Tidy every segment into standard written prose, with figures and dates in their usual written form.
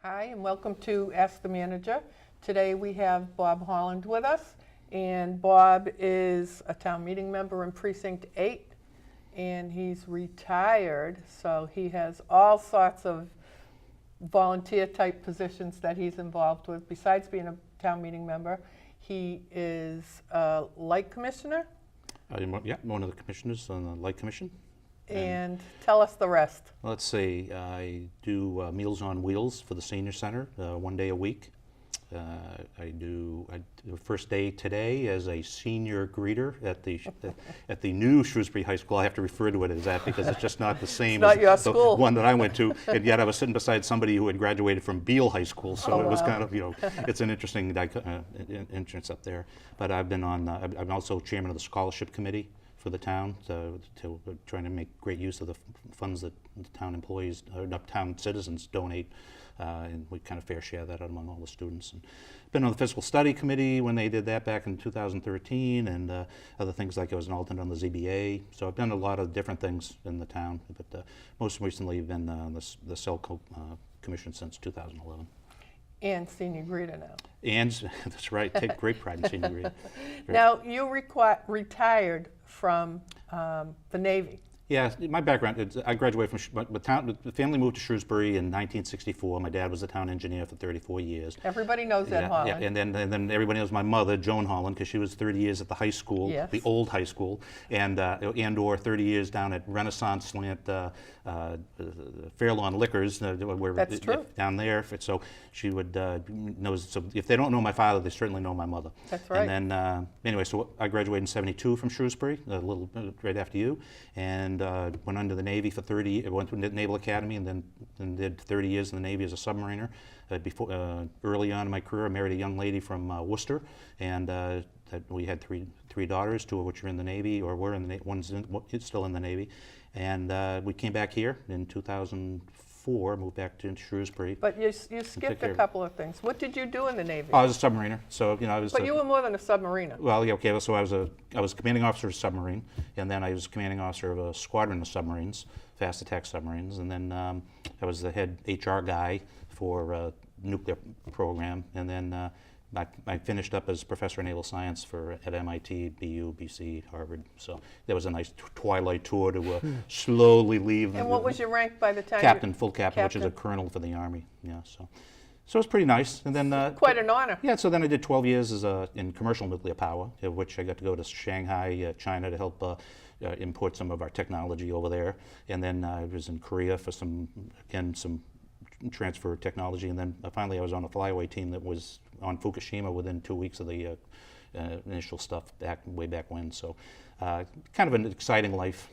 Hi, and welcome to Ask the Manager. Today we have Bob Holland with us, and Bob is a town meeting member in Precinct 8, and he's retired, so he has all sorts of volunteer-type positions that he's involved with. Besides being a town meeting member, he is a light commissioner, Yeah, one of the commissioners on the Light Commission. and tell us the rest. Let's see, I do Meals on Wheels for the Senior Center 1 day a week. I do the first day today as a senior greeter at the new Shrewsbury High School. I have to refer to it as that because it's just not the same not as your the school. one that I went to. And yet I was sitting beside somebody who had graduated from Beale High School, so it was kind of, it's an interesting entrance up there. But I've been on. I'm also chairman of the scholarship committee for the town, to trying to make great use of the funds that the town employees, or not town citizens, donate, and we kind of fair share that out among all the students. And been on the fiscal study committee when they did that back in 2013, and other things like I was an alternate on the ZBA. So I've done a lot of different things in the town, but most recently I've been the CELCO commission since 2011. And senior greeter now. And that's right, take great pride in senior greeting. Now, you retired from the Navy. Yeah, my background, I graduated from, the family moved to Shrewsbury in 1964. My dad was the town engineer for 34 years. Everybody knows Ed Holland. Yeah, and then everybody knows my mother, Joan Holland, because she was 30 years at the high school, Yes. the old high school, and/or 30 years down at Renaissance Slant, Fairlawn Liquors, where That's true. down there. So she would knows. So if they don't know my father, they certainly know my mother. That's right. And then anyway, so I graduated in '72 from Shrewsbury, a little right after you, and went under the Navy for 30. Went to the Naval Academy, and then did 30 years in the Navy as a submariner. Early on in my career, I married a young lady from Worcester, and we had three daughters, 2 of which are in the Navy, or were in the Navy. One's still in the Navy, and we came back here in 2004. Moved back to Shrewsbury. But you skipped a couple of things. What did you do in the Navy? I was a submariner, so I was. But you were more than a submariner. Well, yeah, okay. So I was commanding officer of a submarine, and then I was commanding officer of a squadron of submarines, fast attack submarines, and then I was the head HR guy for nuclear program, and then I finished up as professor of naval science at MIT, BU, BC, Harvard. So there was a nice twilight tour to slowly leave. And what was your rank by the time? Captain, full captain, which is a colonel for the Army. Yeah, so it was pretty nice. And then Quite an honor. yeah, so then I did 12 years in commercial nuclear power, of which I got to go to Shanghai, China, to help import some of our technology over there. And then I was in Korea for some transfer of technology. And then finally I was on a flyaway team that was on Fukushima within 2 weeks of the initial stuff way back when. So kind of an exciting life,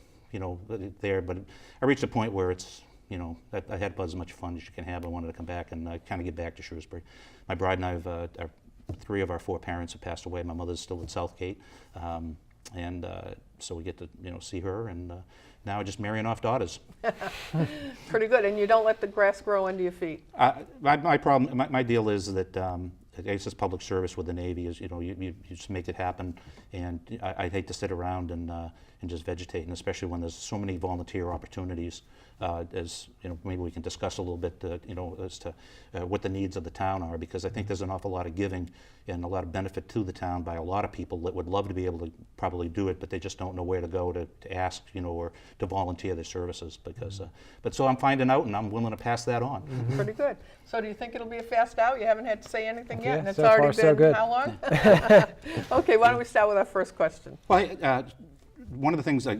there. But I reached a point where it's, I had about as much fun as you can have. I wanted to come back and kind of get back to Shrewsbury. My bride and I have 3 of our 4 parents have passed away. My mother's still at Southgate, and so we get to see her, and now just marrying off daughters. Pretty good. And you don't let the grass grow under your feet. My problem, my deal is that I guess it's public service with the Navy is you just make it happen, and I hate to sit around and just vegetate, and especially when there's so many volunteer opportunities. As maybe we can discuss a little bit, as to what the needs of the town are, because I think there's an awful lot of giving and a lot of benefit to the town by a lot of people that would love to be able to probably do it, but they just don't know where to go to ask, or to volunteer their services. Because, but so I'm finding out, and I'm willing to pass that on. Mm-hmm. Pretty good. So do you think it'll be a fast out? You haven't had to say anything yet, and it's so already far, been so good. how long? Okay, why don't we start with our first question? Well, one of the things I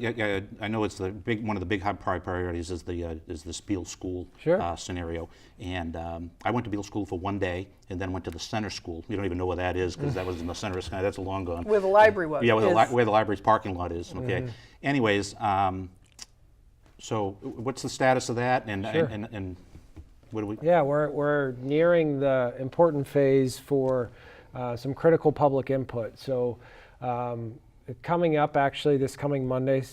know it's one of the big high priorities is the Beale School scenario, and I went to Beale School for 1 day, and then went to the center school. You don't even know where that is because that was in the center. That's long gone. Where the library was. Yeah, where the library's parking lot is. Okay. Anyways, so what's the status of that, and what do we? Yeah, we're nearing the important phase for some critical public input. So. Coming up, actually, this coming Monday,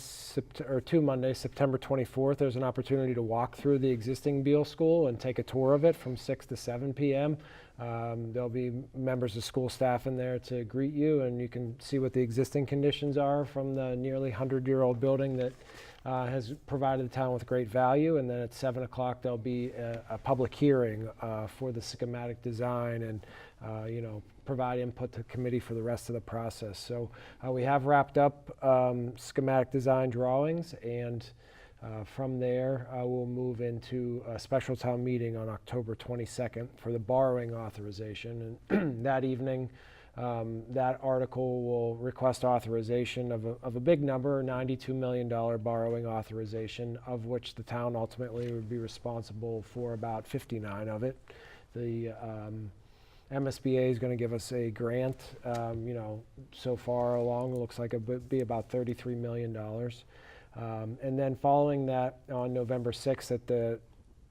2 Mondays, September 24th, there's an opportunity to walk through the existing Beale School and take a tour of it from 6 to 7 p.m. There'll be members of school staff in there to greet you, and you can see what the existing conditions are from the nearly 100-year-old building that has provided the town with great value. And then at 7 o'clock, there'll be a public hearing for the schematic design and, provide input to the committee for the rest of the process. So we have wrapped up schematic design drawings, and from there, we'll move into a special town meeting on October 22nd for the borrowing authorization. And that evening, that article will request authorization of a big number, $92 million borrowing authorization, of which the town ultimately would be responsible for about 59 of it. The MSBA is going to give us a grant. So far along, it looks like it would be about $33 million. And then following that, on November 6th at the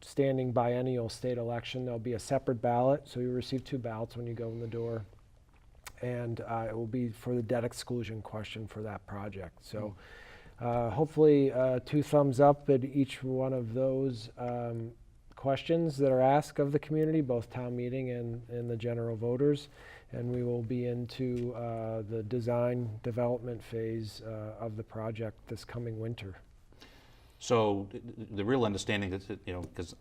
standing biennial state election, there'll be a separate ballot. So you receive 2 ballots when you go in the door. And it will be for the debt exclusion question for that project. So hopefully 2 thumbs up at each one of those questions that are asked of the community, both town meeting and the general voters. And we will be into the design development phase of the project this coming winter. So the real understanding is that, because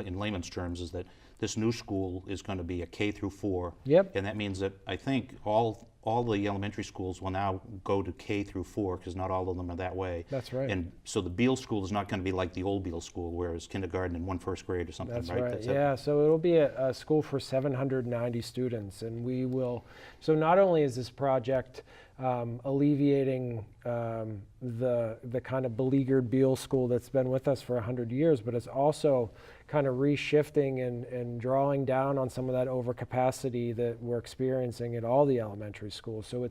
in layman's terms, is that this new school is going to be a K through 4. Yep. And that means that I think all the elementary schools will now go to K through 4, because not all of them are that way. That's right. And so the Beal school is not going to be like the old Beal school, where it's kindergarten and 1 first grade or something, That's right? right. Yeah, so it'll be a school for 790 students, and we will. So not only is this project alleviating the kind of beleaguered Beal school that's been with us for 100 years, but it's also kind of reshifting and drawing down on some of that overcapacity that we're experiencing at all the elementary schools. So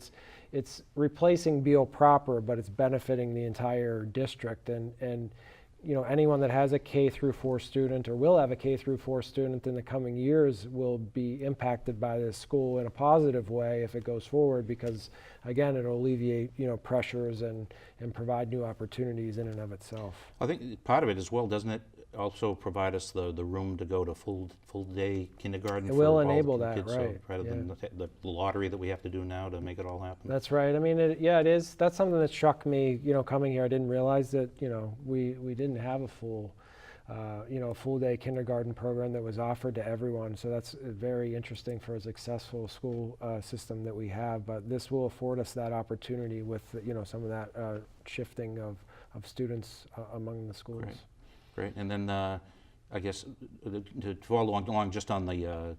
it's replacing Beal proper, but it's benefiting the entire district. And anyone that has a K through 4 student or will have a K through 4 student in the coming years will be impacted by this school in a positive way if it goes forward, because again, it'll alleviate pressures and provide new opportunities in and of itself. I think part of it as well, doesn't it also provide us the room to go to full day kindergarten? It will for all the enable that, kids, right? So rather than the lottery that we have to do now to make it all happen. That's right. I mean, it is. That's something that struck me, coming here. I didn't realize that, we didn't have a full day kindergarten program that was offered to everyone. So that's very interesting for a successful school system that we have. But this will afford us that opportunity with, some of that shifting of students among the schools. Great. And then I guess to follow along just on the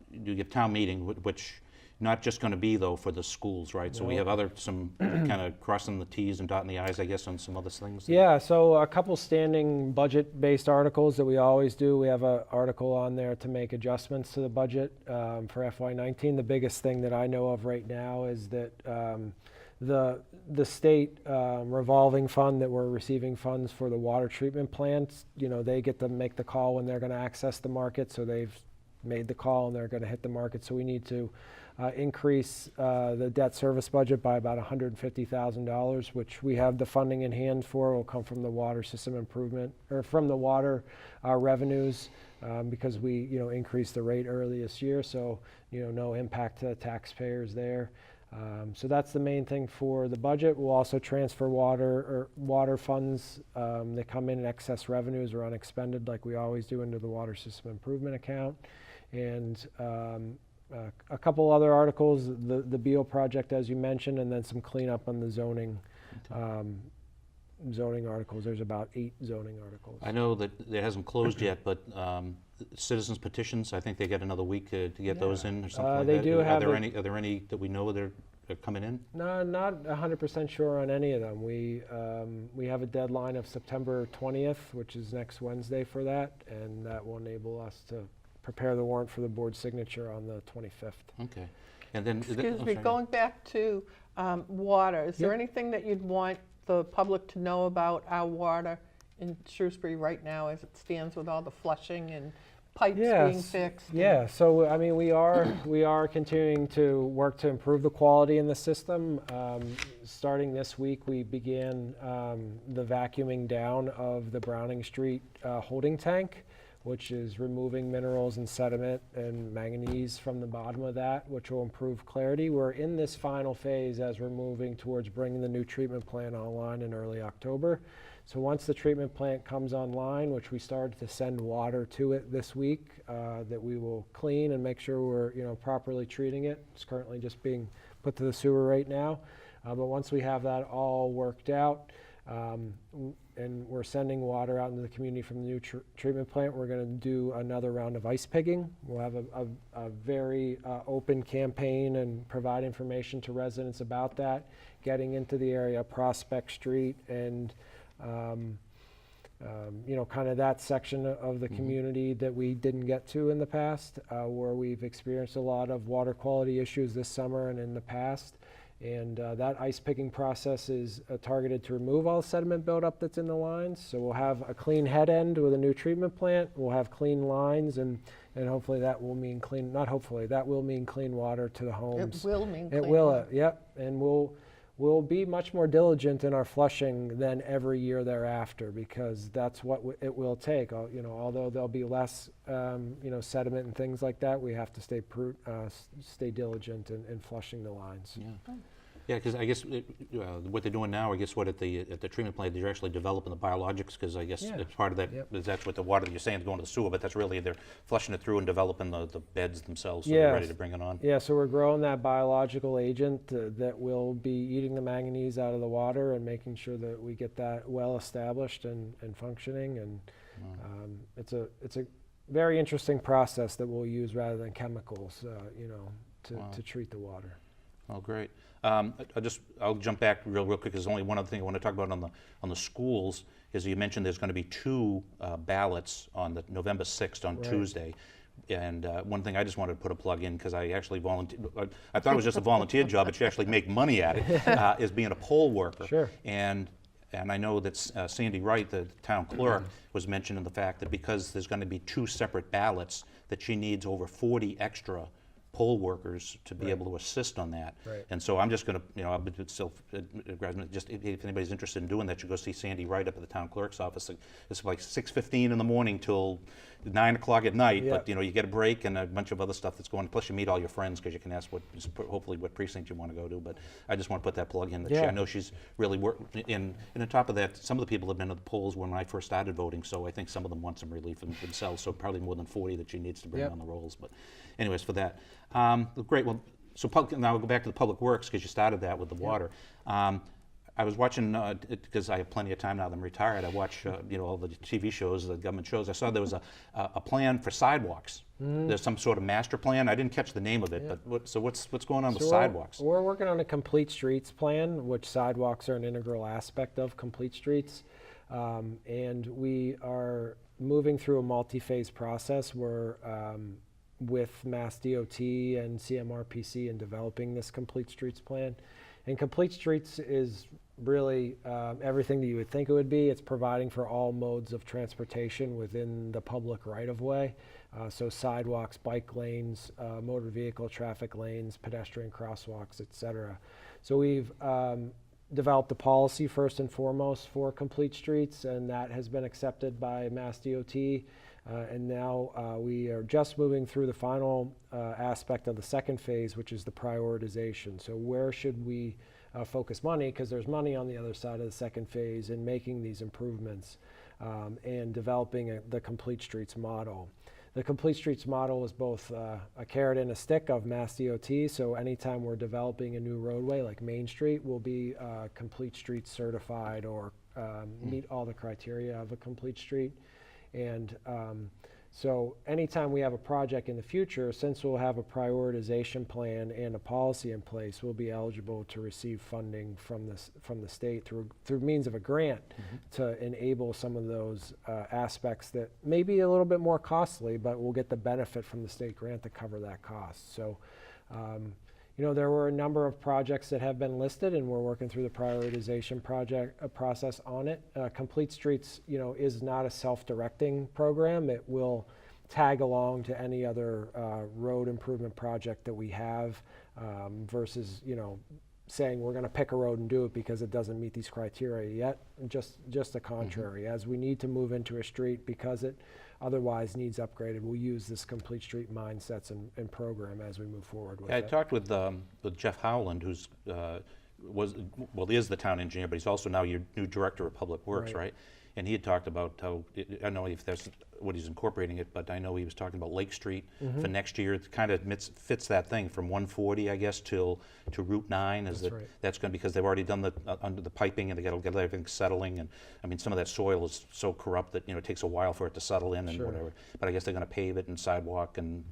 you get town meeting, which not just going to be though for the schools, right? So we have some kind of crossing the T's and dotting the I's, I guess, on some other things. Yeah, so a couple standing budget-based articles that we always do. We have an article on there to make adjustments to the budget for FY19. The biggest thing that I know of right now is that the state revolving fund that we're receiving funds for the water treatment plants, they get to make the call when they're going to access the market. So they've made the call and they're going to hit the market. So we need to increase the debt service budget by about $150,000, which we have the funding in hand for. It will come from the water system improvement, or from the water revenues, because we increased the rate early this year. So no impact to the taxpayers there. So that's the main thing for the budget. We'll also transfer water funds that come in excess revenues or unexpended, like we always do, into the water system improvement account. And a couple other articles, the Beal project, as you mentioned, and then some cleanup on the zoning articles. There's about 8 zoning articles. I know that it hasn't closed yet, but citizens petitions, I think they get another week to get those in or something like they that. do have Are there any that we know that are coming in? No, not 100% sure on any of them. We have a deadline of September 20th, which is next Wednesday for that, and that will enable us to prepare the warrant for the board signature on the 25th. Okay. And then, Excuse me, going back to water, is there anything that you'd want the public to know about our water in Shrewsbury right now as it stands with all the flushing and pipes being fixed? Yeah, so I mean, we are continuing to work to improve the quality in the system. Starting this week, we began the vacuuming down of the Browning Street holding tank, which is removing minerals and sediment and manganese from the bottom of that, which will improve clarity. We're in this final phase as we're moving towards bringing the new treatment plant online in early October. So once the treatment plant comes online, which we started to send water to it this week, that we will clean and make sure we're properly treating it. It's currently just being put to the sewer right now. But once we have that all worked out, and we're sending water out into the community from the new treatment plant, we're going to do another round of ice pigging. We'll have a very open campaign and provide information to residents about that, getting into the area of Prospect Street and kind of that section of the community that we didn't get to in the past, where we've experienced a lot of water quality issues this summer and in the past. And that ice picking process is targeted to remove all the sediment buildup that's in the lines. So we'll have a clean head end with a new treatment plant. We'll have clean lines, and hopefully that will mean clean, not hopefully, that will mean clean water to the homes. It will mean clean It will, water. yep. And we'll be much more diligent in our flushing than every year thereafter, because that's what it will take. Although there'll be less, sediment and things like that, we have to stay diligent in flushing the lines. Yeah. Yeah, because I guess what they're doing now, I guess at the treatment plant, they're actually developing the biologics, because I guess it's part of that, that's what the water that you're saying is going to the sewer, but that's really, they're flushing it through and developing the beds themselves, so they're ready to bring it on. Yeah, so we're growing that biological agent that will be eating the manganese out of the water and making sure that we get that well established and functioning. And it's a very interesting process that we'll use rather than chemicals, to treat the water. Oh, great. I'll jump back real quick, because there's only one other thing I want to talk about on the schools. Is you mentioned there's going to be 2 ballots on the November 6th on Tuesday. And one thing I just wanted to put a plug in, because I actually volunteered. I thought it was just a volunteer job, but you actually make money at it, is being a poll worker. Sure. And I know that Sandy Wright, the town clerk, was mentioning the fact that because there's going to be 2 separate ballots, that she needs over 40 extra poll workers to be able to assist on that. Right. And so I'm just going to, just if anybody's interested in doing that, you go see Sandy Wright up at the town clerk's office. It's like 6:15 in the morning till 9 o'clock at night, but you get a break and a bunch of other stuff that's going on. Plus you meet all your friends, because you can ask hopefully what precinct you want to go to. But I just want to put that plug in. I know she's really working. And on top of that, some of the people have been at the polls when I first started voting, so I think some of them want some relief themselves, so probably more than 40 that she needs to bring on the rolls. But anyways, for that. Great. Well, so now we'll go back to the public works, because you started that with the water. I was watching, because I have plenty of time now that I'm retired, I watch all the TV shows, the government shows. I saw there was a plan for sidewalks. There's some sort of master plan. I didn't catch the name of it, but what's going on with sidewalks? We're working on a complete streets plan, which sidewalks are an integral aspect of complete streets. And we are moving through a multi-phase process where with Mass DOT and CMRPC in developing this complete streets plan. And complete streets is really everything that you would think it would be. It's providing for all modes of transportation within the public right-of-way. So sidewalks, bike lanes, motor vehicle traffic lanes, pedestrian crosswalks, etc. So we've developed a policy first and foremost for complete streets, and that has been accepted by Mass DOT. And now we are just moving through the final aspect of the second phase, which is the prioritization. So where should we focus money, because there's money on the other side of the second phase, in making these improvements and developing the complete streets model. The complete streets model is both a carrot and a stick of Mass DOT. So anytime we're developing a new roadway like Main Street, will be complete streets certified or meet all the criteria of a complete street. And so anytime we have a project in the future, since we'll have a prioritization plan and a policy in place, we'll be eligible to receive funding from the state through means of a grant to enable some of those aspects that may be a little bit more costly, but we'll get the benefit from the state grant to cover that cost. So there were a number of projects that have been listed, and we're working through the prioritization process on it. Complete Streets, is not a self-directing program. It will tag along to any other road improvement project that we have, versus, saying we're going to pick a road and do it because it doesn't meet these criteria yet. Just the contrary. As we need to move into a street because it otherwise needs upgraded, we'll use this complete street mindsets and program as we move forward with I it. talked with Jeff Howland, who's he is the town engineer, but he's also now your new director of public works, right? And he had talked about how, I don't know if that's what he's incorporating it, but I know he was talking about Lake Street for next year. It kind of fits that thing from 140, I guess, to Route 9. That's going to, because they've already done the under the piping, and they got to get everything settling. And I mean, some of that soil is so corrupt that it takes a while for it to settle in and whatever. But I guess they're going to pave it and sidewalk and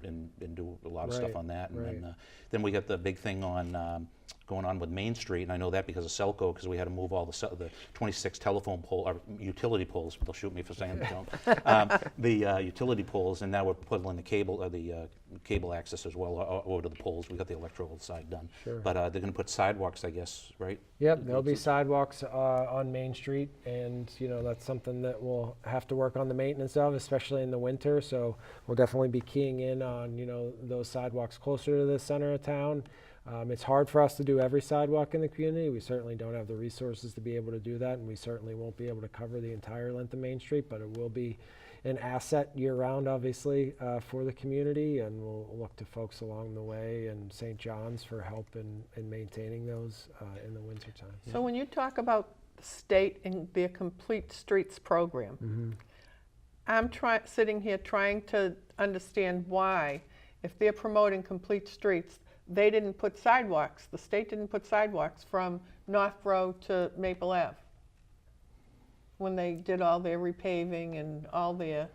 do a lot of stuff on that. And then we got the big thing on. Going on with Main Street, and I know that because of Selco, because we had to move all the 26 telephone pole, or utility poles. They'll shoot me for saying that. The utility poles, and now we're putting in the cable access as well over to the poles. We got the electrical side done, but they're going to put sidewalks, I guess, right? Yep, there'll be sidewalks on Main Street, and that's something that we'll have to work on the maintenance of, especially in the winter. So we'll definitely be keying in on those sidewalks closer to the center of town. It's hard for us to do every sidewalk in the community. We certainly don't have the resources to be able to do that, and we certainly won't be able to cover the entire length of Main Street, but it will be an asset year-round, obviously, for the community, and we'll look to folks along the way and St. John's for help in maintaining those in the wintertime. So when you talk about the state and their Complete Streets program, I'm sitting here trying to understand why, if they're promoting Complete Streets, they didn't put sidewalks, the state didn't put sidewalks from North Row to Maple Ave when they did all their repaving and all their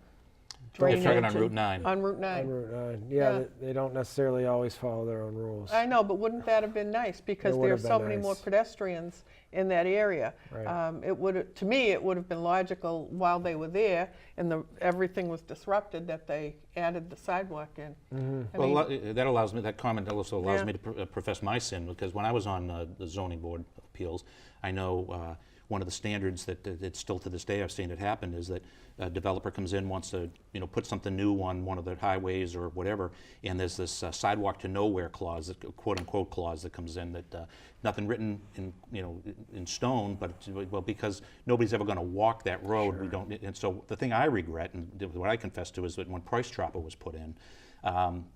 drainage. They're talking on Route 9. On Route 9. On Route 9, yeah. They don't necessarily always follow their own rules. I know, but wouldn't that have been nice? Because there are so many more pedestrians in that area. Right. To me, it would have been logical while they were there and everything was disrupted that they added the sidewalk in. That comment also allows me to profess my sin, because when I was on the zoning board of appeals, I know one of the standards that it's still to this day I've seen it happen is that a developer comes in, wants to put something new on one of the highways or whatever, and there's this sidewalk to nowhere clause, quote unquote clause, that comes in that nothing written in stone, but because nobody's ever going to walk that road, we don't. And so the thing I regret, and what I confess to, is that when Price Chopper was put in,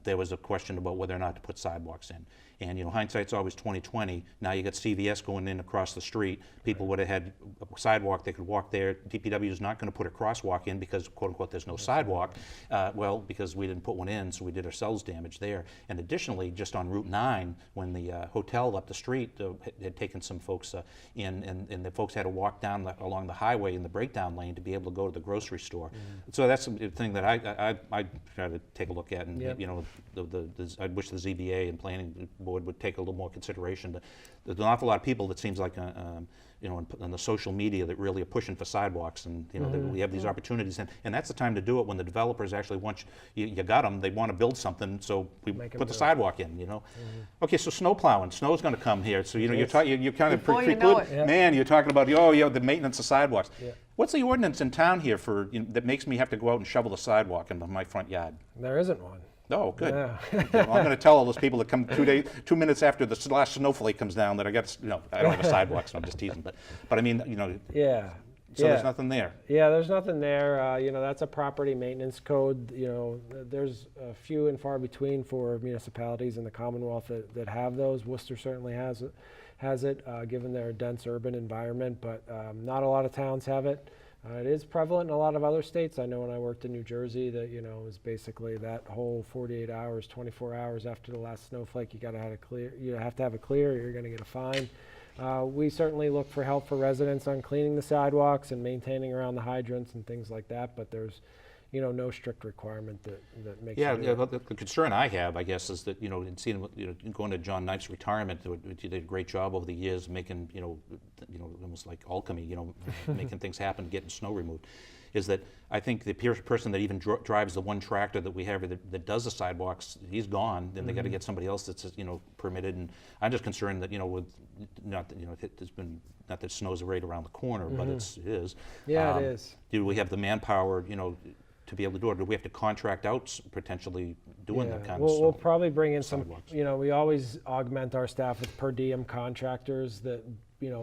there was a question about whether or not to put sidewalks in. And hindsight's always 20/20. Now you got CVS going in across the street. People would have had a sidewalk; they could walk there. DPW is not going to put a crosswalk in because, quote unquote, there's no sidewalk. Because we didn't put one in, so we did ourselves damage there. And additionally, just on Route 9, when the hotel up the street had taken some folks in, and the folks had to walk down along the highway in the breakdown lane to be able to go to the grocery store. So that's a thing that I try to take a look at, and I wish the ZBA and planning board would take a little more consideration. There's an awful lot of people that seems like on the social media that really are pushing for sidewalks, and we have these opportunities, and that's the time to do it when the developers actually want you got them, they want to build something, so we put the sidewalk in. Okay, so snow plowing, snow's going to come here, so you're kind of man, you're talking about the maintenance of sidewalks. What's the ordinance in town here for that makes me have to go out and shovel the sidewalk in my front yard? There isn't one. Oh, good. Yeah. Okay, well, I'm going to tell all those people that come 2 minutes after the last snowflake comes down that I got, I don't have a sidewalk, so I'm just teasing. But I mean, Yeah. So there's nothing there. Yeah, there's nothing there. That's a property maintenance code. There's a few and far between for municipalities in the Commonwealth that have those. Worcester certainly has it, given their dense urban environment, but not a lot of towns have it. It is prevalent in a lot of other states. I know when I worked in New Jersey that, it was basically that whole 48 hours, 24 hours after the last snowflake, you have to have it clear, or you're going to get a fine. We certainly look for help for residents on cleaning the sidewalks and maintaining around the hydrants and things like that, but there's no strict requirement that makes the concern I have, I guess, is that, seeing, going to John Knife's retirement, he did a great job over the years making, almost like alchemy, making things happen, getting snow removed, is that I think the person that even drives the one tractor that we have that does the sidewalks, he's gone, then they got to get somebody else that's, permitted, and I'm just concerned that, with, it's been, not that snow's right around the corner, but it is. Yeah, it is. Do we have the manpower, to be able to do it? Do we have to contract out potentially doing that kind of we'll stuff? probably bring in some, sidewalks. we always augment our staff with per diem contractors that,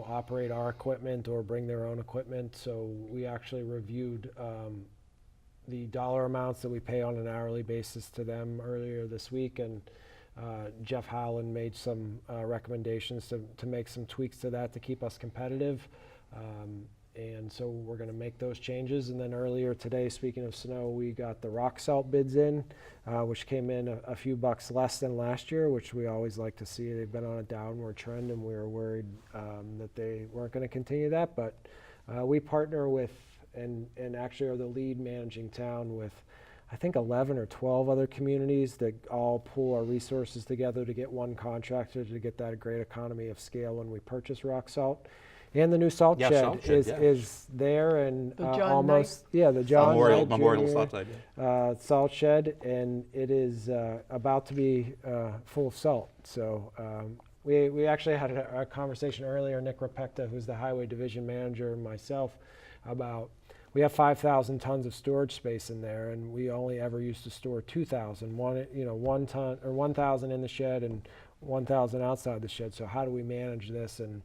operate our equipment or bring their own equipment. So we actually reviewed the dollar amounts that we pay on an hourly basis to them earlier this week, and Jeff Holland made some recommendations to make some tweaks to that to keep us competitive. And so we're going to make those changes. And then earlier today, speaking of snow, we got the rock salt bids in, which came in a few bucks less than last year, which we always like to see. They've been on a downward trend, and we were worried that they weren't going to continue that. But we partner with, and actually are the lead managing town with, I think 11 or 12 other communities that all pool our resources together to get one contractor to get that great economy of scale when we purchase rock salt. And the new salt Yeah, shed, salt shed, is there, and The John almost, the John Memorial Knight salt Jr. side. Salt shed, and it is about to be full of salt. So we actually had a conversation earlier, Nick Rapecta, who's the highway division manager, and myself, about we have 5,000 tons of storage space in there, and we only ever used to store 2,000, 1 ton or 1,000 in the shed and 1,000 outside the shed. So how do we manage this, and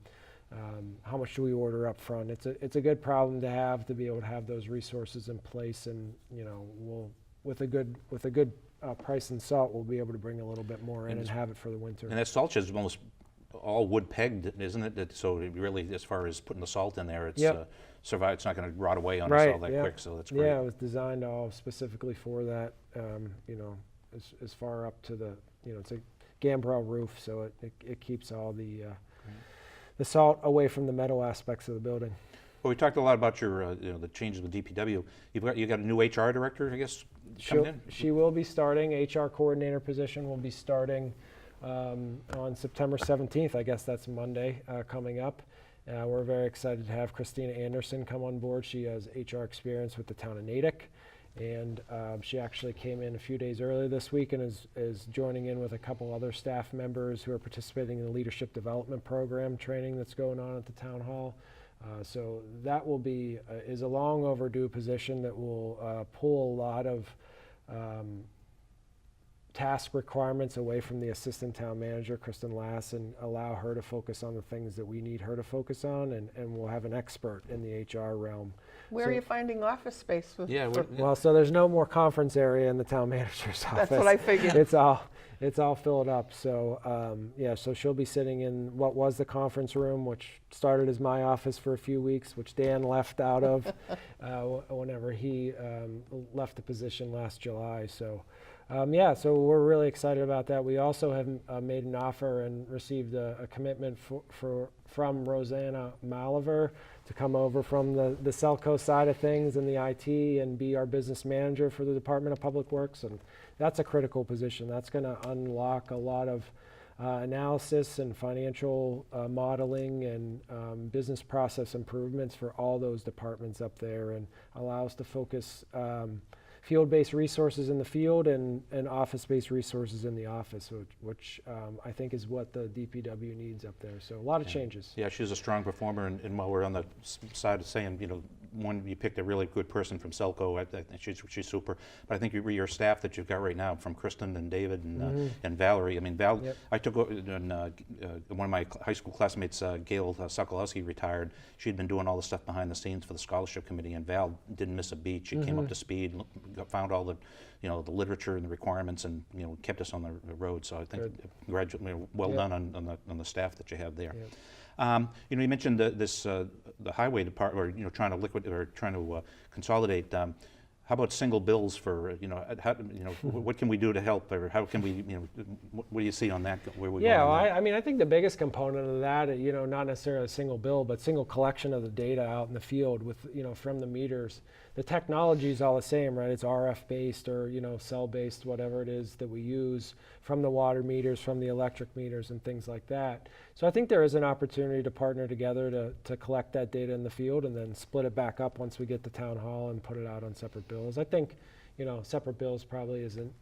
how much do we order up front? It's a good problem to have, to be able to have those resources in place, and we'll with a good price in salt, we'll be able to bring a little bit more in and have it for the winter. And that salt shed is almost all wood pegged, isn't it? So it really, as far as putting the salt in there, it's survive. It's not going to rot away on us all that quick. So that's great. Yeah, it was designed all specifically for that. As far up to the it's a gambrel roof, so it keeps all the salt away from the metal aspects of the building. Well, we talked a lot about your the changes with DPW. You got a new HR director, I guess, coming in. She will be starting. HR coordinator position will be starting on September 17th. I guess that's Monday coming up. We're very excited to have Christina Anderson come on board. She has HR experience with the town of Natick, and she actually came in a few days earlier this week and is joining in with a couple other staff members who are participating in the leadership development program training that's going on at the town hall. So that will be is a long overdue position that will pull a lot of task requirements away from the assistant town manager, Kristen Lass, and allow her to focus on the things that we need her to focus on, and we'll have an expert in the HR realm. Where are you finding office space? Well, so there's no more conference area in the town manager's office. That's what I figured. It's all filled up. So so she'll be sitting in what was the conference room, which started as my office for a few weeks, which Dan left out of whenever he left the position last July. So. So we're really excited about that. We also have made an offer and received a commitment from Rosanna Maliver to come over from the Selco side of things and the IT and be our business manager for the Department of Public Works. And that's a critical position. That's going to unlock a lot of analysis and financial modeling and business process improvements for all those departments up there, and allow us to focus field-based resources in the field and office-based resources in the office, which I think is what the DPW needs up there. So a lot of changes. Yeah, she's a strong performer, and while we're on the side of saying, you picked a really good person from Selco. I think she's super. But I think your staff that you've got right now, from Kristen and David and Valerie. I mean, I took one of my high school classmates, Gail Sokolowski, retired. She'd been doing all the stuff behind the scenes for the scholarship committee, and Val didn't miss a beat. She came up to speed, found all the the literature and the requirements, and kept us on the road. So I think well done on the staff that you have there. You mentioned the highway department, or trying to liquidate or trying to consolidate. How about single bills for what can we do to help, or how can we what do you see on that? Where we I think the biggest component of that, not necessarily a single bill, but single collection of the data out in the field with from the meters. The technology is all the same, right? It's RF based or cell based, whatever it is that we use, from the water meters, from the electric meters, and things like that. So I think there is an opportunity to partner together to collect that data in the field and then split it back up once we get to town hall and put it out on separate bills. I think separate bills probably isn't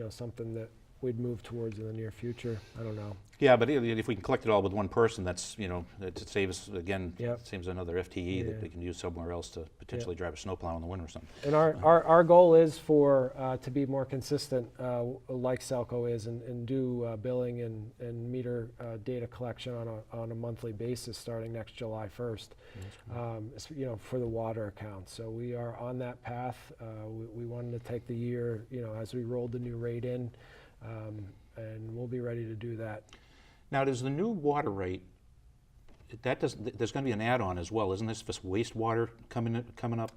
something that we'd move towards in the near future. I don't know. Yeah, but if we can collect it all with one person, that's, you know, it saves, again, Yep. it saves another FTE Yeah. that they can use somewhere else to potentially drive a snowplow in the winter or something. And our goal is for to be more consistent, like Selco is, and do billing and meter data collection on a monthly basis starting next July 1st. You know, for the water account. So we are on that path. We wanted to take the year, you know, as we rolled the new rate in, and we'll be ready to do that. Now, does the new water rate, there's going to be an add-on as well, isn't this for wastewater coming up?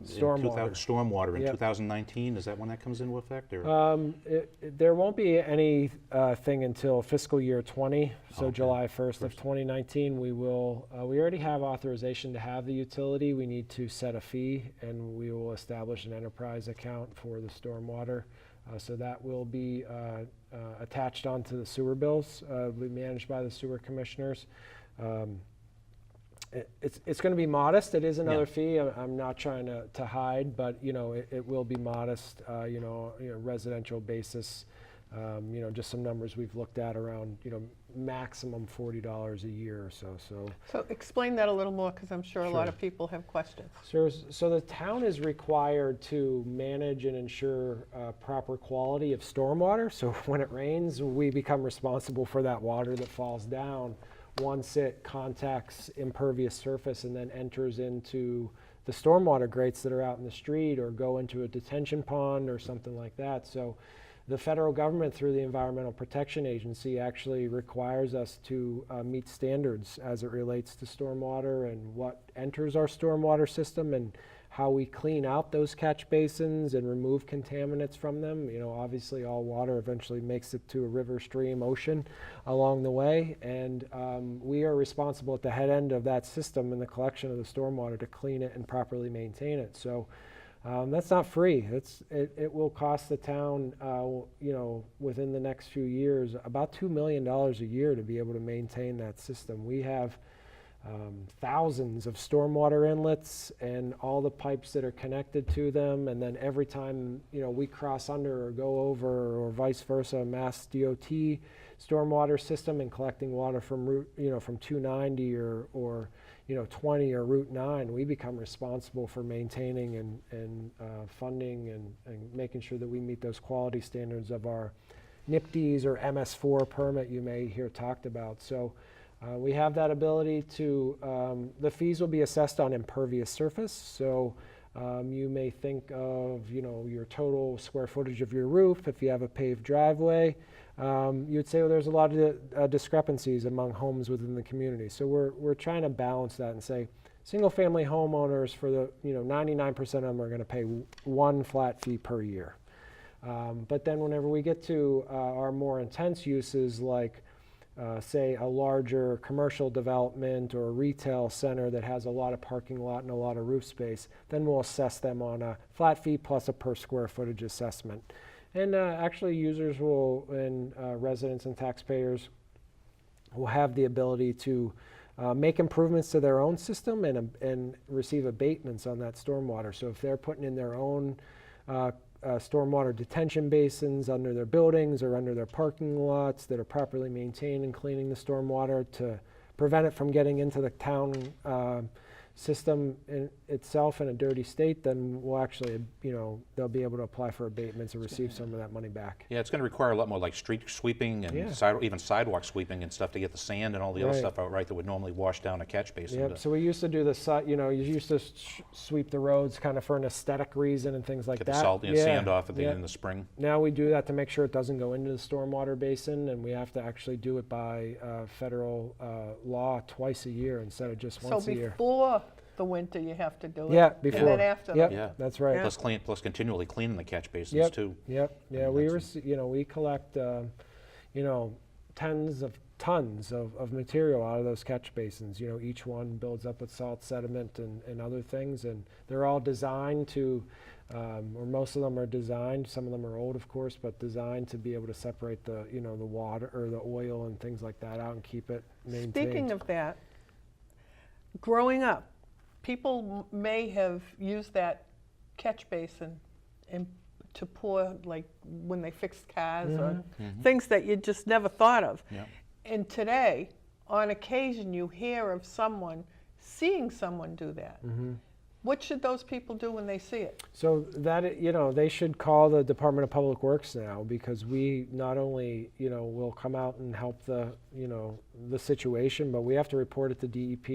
Stormwater. Stormwater in Yep. 2019, is that when that comes into effect? Or? There won't be any thing until fiscal year 20, so Okay. July 1st of 2019. We will. We already have authorization to have the utility. We need to set a fee, and we will establish an enterprise account for the stormwater. So that will be attached onto the sewer bills, will be managed by the sewer commissioners. It's going to be modest. It is another fee. I'm not trying to hide, but you know it will be modest. You know, residential basis. You know, just some numbers we've looked at around, you know, maximum $40 a year or so. So explain that a little more, because I'm sure a lot Sure. of people have questions. So the town is required to manage and ensure proper quality of stormwater. So when it rains, we become responsible for that water that falls down once it contacts impervious surface and then enters into the stormwater grates that are out in the street or go into a detention pond or something like that. So the federal government, through the Environmental Protection Agency, actually requires us to meet standards as it relates to stormwater and what enters our stormwater system and how we clean out those catch basins and remove contaminants from them. You know, obviously all water eventually makes it to a river, stream, ocean along the way, and we are responsible at the head end of that system in the collection of the stormwater to clean it and properly maintain it. So that's not free. It will cost the town, you know, within the next few years, about $2 million a year to be able to maintain that system. We have thousands of stormwater inlets and all the pipes that are connected to them, and then every time, you know, we cross under or go over, or vice versa, Mass DOT stormwater system and collecting water from from 290 or 20 or Route 9, we become responsible for maintaining and funding and making sure that we meet those quality standards of our NIPDs or MS4 permit you may hear talked about. So we have that ability to, the fees will be assessed on impervious surface. So you may think of, your total square footage of your roof. If you have a paved driveway, you'd say, well, there's a lot of discrepancies among homes within the community. So we're trying to balance that and say, single-family homeowners, for the 99% of them are going to pay one flat fee per year. But then whenever we get to our more intense uses, like say a larger commercial development or a retail center that has a lot of parking lot and a lot of roof space, then we'll assess them on a flat fee plus a per square footage assessment. And actually users will, and residents and taxpayers will have the ability to make improvements to their own system and receive abatements on that stormwater. So if they're putting in their own stormwater detention basins under their buildings or under their parking lots that are properly maintained and cleaning the stormwater to prevent it from getting into the town system itself in a dirty state, then we'll actually, they'll be able to apply for abatements and receive some of that money back. Yeah, it's going to require a lot more like street sweeping and even sidewalk sweeping and stuff to get the sand and all the other stuff out right that would normally wash down a catch basin. Yep. So we used to do the, you used to sweep the roads kind of for an aesthetic reason and things like Get that. the salt, sand off at the end in the spring. Now we do that to make sure it doesn't go into the stormwater basin, and we have to actually do it by federal law twice a year instead of just once a year. So before the winter you have to do it? Yeah, before. And then after? Yep, that's right. Plus continually cleaning the catch basins too. Yep. Yeah, we collect tons of material out of those catch basins. Each one builds up with salt, sediment, and other things, and they're all designed to, or most of them are designed. Some of them are old, of course, but designed to be able to separate the the water or the oil and things like that out and keep it maintained. Speaking of that, growing up, people may have used that catch basin to poor, like when they fix cars or things that you just never thought of. Yeah. And today, on occasion, you hear of someone seeing someone do that. What should those people do when they see it? So that, they should call the Department of Public Works now, because we not only, will come out and help the situation, but we have to report it to DEP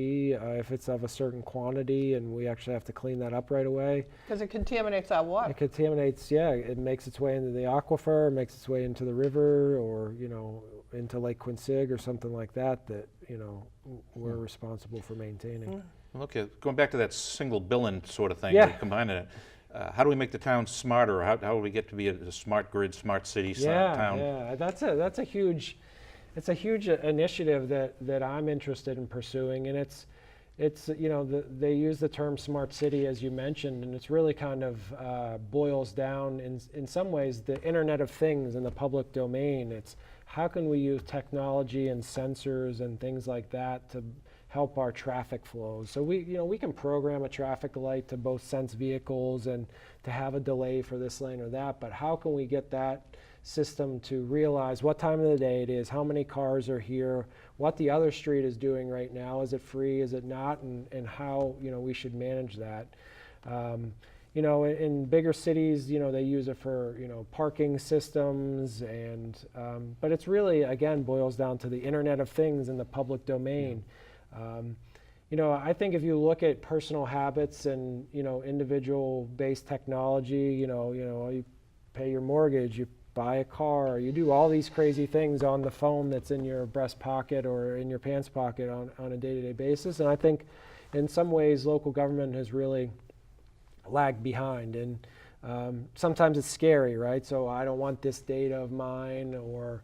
if it's of a certain quantity, and we actually have to clean that up right away. Because it contaminates our water. It contaminates, it makes its way into the aquifer, makes its way into the river, or, into Lake Quincy or something like that, we're responsible for maintaining. Okay, going back to that single billing sort of thing, Yeah. combining it, how do we make the town smarter? How do we get to be a smart grid, smart city, smart town? Yeah, that's a huge initiative that I'm interested in pursuing, and it's they use the term smart city, as you mentioned, and it's really kind of boils down in some ways the Internet of Things in the public domain. It's how can we use technology and sensors and things like that to help our traffic flows. So we can program a traffic light to both sense vehicles and to have a delay for this lane or that, but how can we get that system to realize what time of the day it is, how many cars are here, what the other street is doing right now, is it free, is it not, and how we should manage that. In bigger cities, they use it for parking systems, and but it's really, again, boils down to the Internet of Things in the public domain. I think if you look at personal habits and individual-based technology, you pay your mortgage, you buy a car, you do all these crazy things on the phone that's in your breast pocket or in your pants pocket on a day-to-day basis. And I think in some ways local government has really lagged behind, and sometimes it's scary, right? So I don't want this data of mine, or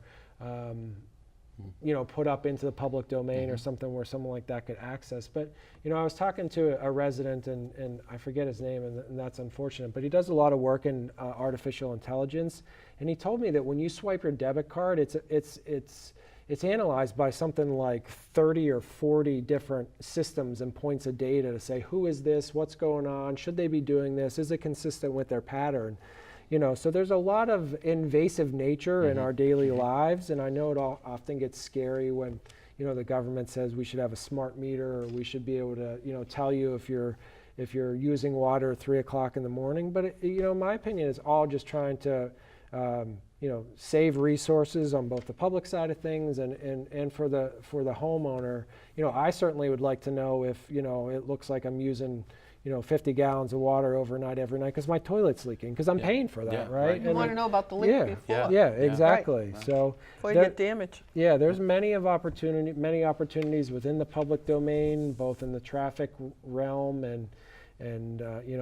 put up into the public domain or something where someone like that could access. But I was talking to a resident, and I forget his name, and that's unfortunate, but he does a lot of work in artificial intelligence, and he told me that when you swipe your debit card, it's analyzed by something like 30 or 40 different systems and points of data to say, who is this, what's going on, should they be doing this, is it consistent with their pattern? So there's a lot of invasive nature in our daily lives, and I know it often gets scary when, the government says we should have a smart meter, or we should be able to, tell you if you're using water at 3 o'clock in the morning. But my opinion is all just trying to, save resources on both the public side of things and for the homeowner. I certainly would like to know if it looks like I'm using 50 gallons of water overnight every night because my toilet's leaking, because I'm paying for that, right? You want to know about the leak before. Yeah, exactly. Right. So before you get damaged. Yeah, there's many opportunities within the public domain, both in the traffic realm and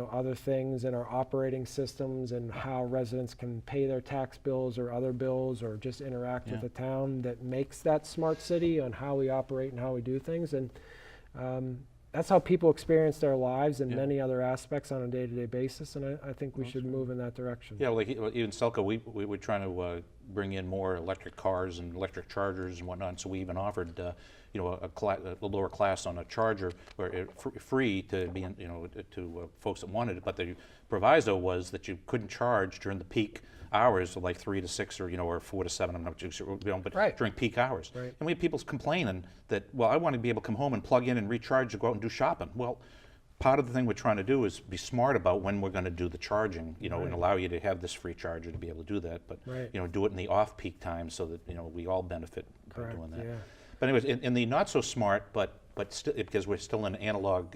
other things in our operating systems, and how residents can pay their tax bills or other bills or just interact with the town, that makes that smart city on how we operate and how we do things. And that's how people experience their lives in many other aspects on a day-to-day basis, and I think we should move in that direction. Yeah, like even Selco, we were trying to bring in more electric cars and electric chargers and whatnot, so we even offered a lower class on a charger, or free to be to folks that wanted it, but the proviso was that you couldn't charge during the peak hours, of like 3 to 6 or 4 to 7, I'm not too sure, but during peak hours. Right. And we had people complaining that, well, I want to be able to come home and plug in and recharge to go out and do shopping. Well, part of the thing we're trying to do is be smart about when we're going to do the charging, and allow you to have this free charger to be able to do that, but do it in the off-peak times so that we all benefit by doing that. Yeah. But anyways, in the not so smart, but still, because we're still in analog,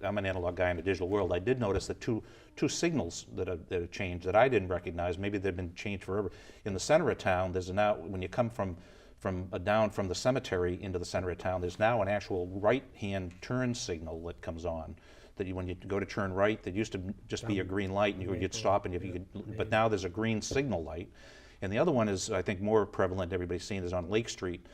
I'm an analog guy in the digital world, I did notice that two signals that have changed that I didn't recognize. Maybe they've been changed forever. In the center of town, there's now, when you come down from the cemetery into the center of town, there's now an actual right-hand turn signal that comes on. That when you go to turn right, there used to just be a green light, and you'd stop, and if you could, but now there's a green signal light. And the other one is, I think, more prevalent, everybody's seen, is on Lake Street,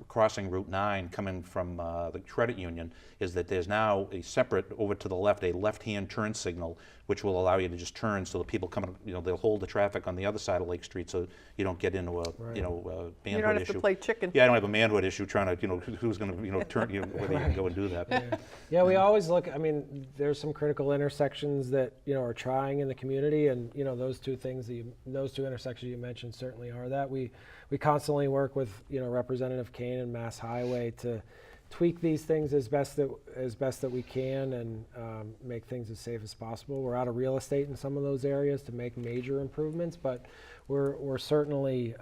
crossing Route 9, coming from the credit union, is that there's now a separate, over to the left, a left-hand turn signal which will allow you to just turn so the people coming, they'll hold the traffic on the other side of Lake Street so you don't get into a, Right. a You manhood don't have issue. to play chicken. Yeah, I don't have a manhood issue trying to, who's going to, turn, whether you can go and do that. Yeah, we always look, I mean, there's some critical intersections that, are trying in the community, and, those two intersections you mentioned certainly are that. We constantly work with, Representative Kane and Mass Highway to tweak these things as best that we can, and make things as safe as possible. We're out of real estate in some of those areas to make major improvements, but we're certainly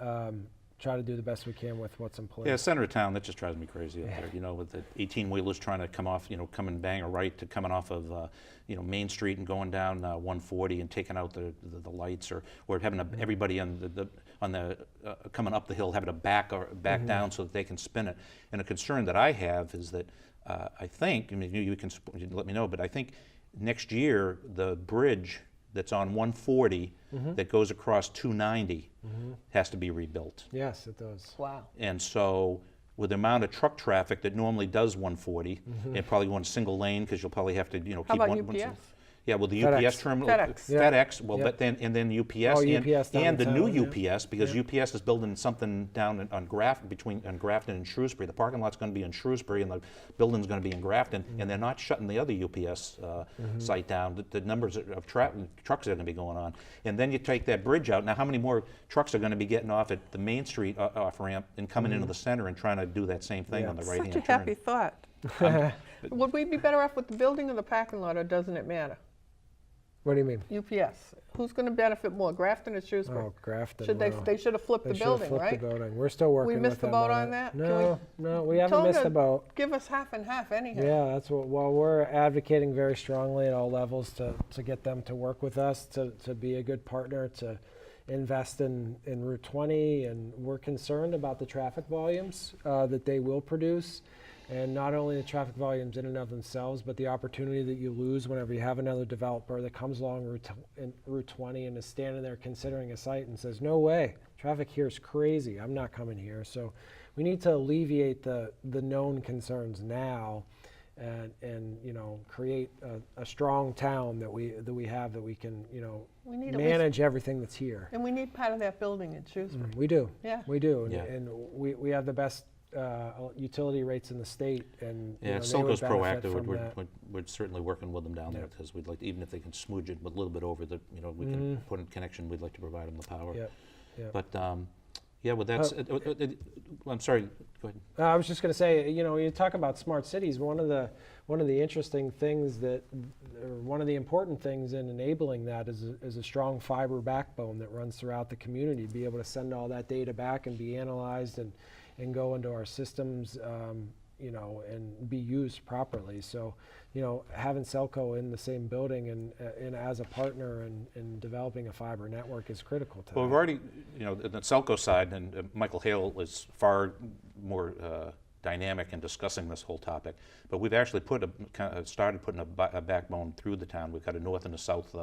try to do the best we can with what's in place. Yeah, center of town, that just drives me crazy up there, with the 18-wheelers trying to come off, come and bang a right to coming off of, Main Street and going down 140 and taking out the lights, or having everybody on the coming up the hill having to back down so that they can spin it. And a concern that I have is that I think, I mean, you can let me know, but I think next year the bridge that's on 140 that goes across 290 has to be rebuilt. Yes, it does. Wow. And so with the amount of truck traffic that normally does 140, and probably go in single lane because you'll probably have to, keep How about one. UPS? Yeah, well, the FedEx. UPS terminal, FedEx. Yeah. FedEx, well, Yeah. but then UPS, Oh, UPS down and the in new town, yeah. UPS, because UPS is building something down on Grafton and Shrewsbury. The parking lot's going to be in Shrewsbury, and the building's going to be in Grafton, and they're not shutting the other UPS site down. The numbers of trucks that are going to be going on, and then you take that bridge out. Now, how many more trucks are going to be getting off at the Main Street off ramp and coming into the center and trying to do that same thing Yeah. on the right hand Such a turn? happy thought. Would we be better off with the building or the parking lot, or doesn't it matter? What do you mean? UPS. Who's going to benefit more, Grafton or Shrewsbury? Oh, Grafton. Should they? well, They should have flipped they the should have building, flipped right? the building. We're still working with missed the them boat on on it. that? Can No, we Tell haven't them missed to the boat. Give us half and half anyhow. Yeah, that's what. Well, we're advocating very strongly at all levels to get them to work with us, to be a good partner, to invest in Route 20, and we're concerned about the traffic volumes that they will produce. And not only the traffic volumes in and of themselves, but the opportunity that you lose whenever you have another developer that comes along Route 20 and is standing there considering a site and says, no way, traffic here is crazy, I'm not coming here. So we need to alleviate the known concerns now, and create a strong town that we can, We need at least- manage everything that's here. And we need part of that building in Shrewsbury. We do. Yeah. We do. Yeah. And we have the best utility rates in the state, and Yeah, they would Silco's benefit proactive. from We're, that. we're certainly working with them down there, because we'd like, even if they can smooge it a little bit over the, we can put in connection, we'd like to provide them the power. Yep, yep. But, yeah, well, that's, I'm sorry, go ahead. I was just going to say, you talk about smart cities. One of the interesting things or one of the important things in enabling that is a strong fiber backbone that runs throughout the community. Be able to send all that data back and be analyzed and go into our systems, and be used properly. So, having Selco in the same building and as a partner in developing a fiber network is critical to Well, that. we've already, the Selco side, and Michael Hale is far more dynamic in discussing this whole topic, but we've actually started putting a backbone through the town. We've got a north and a south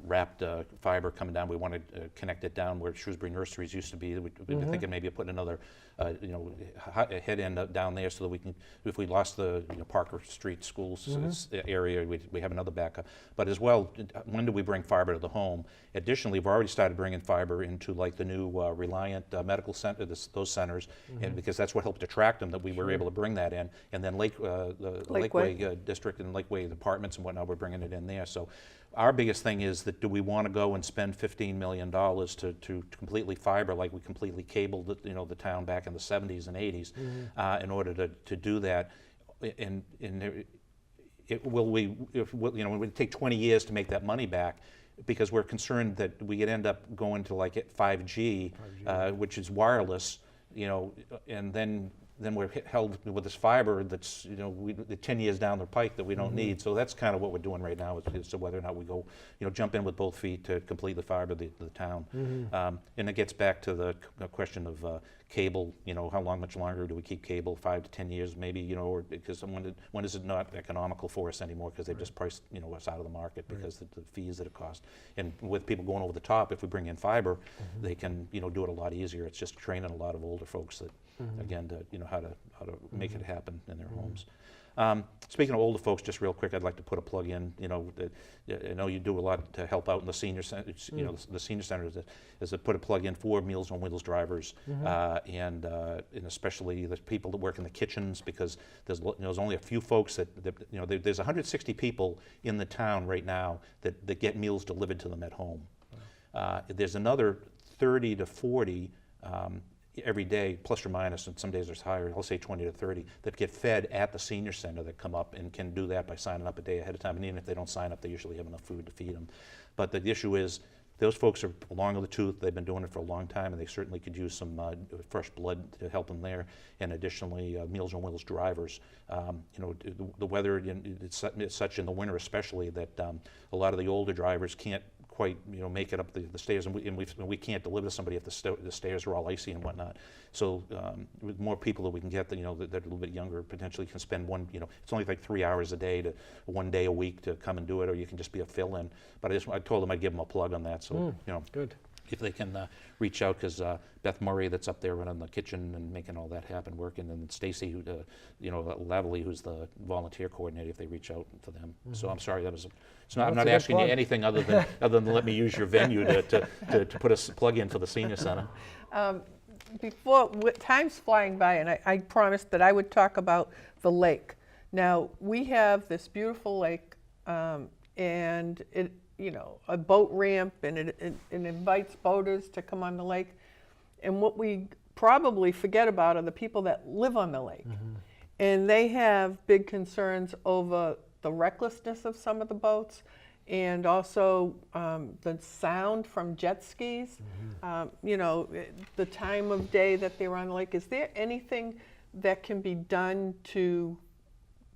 wrapped fiber coming down. We want to connect it down where Shrewsbury Nurseries used to be. We've been thinking maybe of putting another head end down there so that we can, if we lost the Parker Street schools area, we have another backup. But as well, when do we bring fiber to the home? Additionally, we've already started bringing fiber into like the new Reliant Medical Center, those centers, and because that's what helped attract them, that we were able to bring that in. And then the Lakeway District and Lakeway Apartments and whatnot, we're bringing it in there. So our biggest thing is that, do we want to go and spend $15 million to completely fiber like we completely cabled the town back in the 70s and 80s in order to do that? And it would take 20 years to make that money back, because we're concerned that we could end up going to like 5G, which is wireless, and then we're held with this fiber that's 10 years down the pike that we don't need. So that's kind of what we're doing right now, is to whether or not we go jump in with both feet to completely fiber the town. And it gets back to the question of cable. How much longer do we keep cable? 5 to 10 years maybe, or because when is it not economical for us anymore, because they've just priced us out of the market because of the fees that it costs. And with people going over the top, if we bring in fiber, they can do it a lot easier. It's just training a lot of older folks that again, to how to make it happen in their homes. Speaking of older folks, just real quick, I'd like to put a plug in. I know you do a lot to help out in the senior center. The senior center is to put a plug in for Meals on Wheels drivers, and especially the people that work in the kitchens, because there's only a few folks there's 160 people in the town right now that get meals delivered to them at home. There's another 30 to 40. Every day, plus or minus, and some days there's higher, I'll say 20 to 30, that get fed at the senior center that come up and can do that by signing up a day ahead of time. And even if they don't sign up, they usually have enough food to feed them. But the issue is, those folks are long in the tooth. They've been doing it for a long time, and they certainly could use some fresh blood to help them there. And additionally, Meals on Wheels drivers. The weather, it's such in the winter especially, that a lot of the older drivers can't quite make it up the stairs, and we can't deliver to somebody if the stairs are all icy and whatnot. So with more people that we can get that are a little bit younger, potentially can spend it's only like 3 hours a day to 1 day a week to come and do it, or you can just be a fill-in. But I told them I'd give them a plug on that. So good. If they can reach out, because Beth Murray, that's up there running the kitchen and making all that happen, working, and Stacy, Lavely, who's the volunteer coordinator, if they reach out to them. So I'm sorry, I'm not asking you anything other than let me use your venue to put a plug in for the senior center. Time's flying by, and I promised that I would talk about the lake. Now, we have this beautiful lake, and it, a boat ramp, and it invites boaters to come on the lake. And what we probably forget about are the people that live on the lake. And they have big concerns over the recklessness of some of the boats, and also the sound from jet skis, the time of day that they're on the lake. Is there anything that can be done to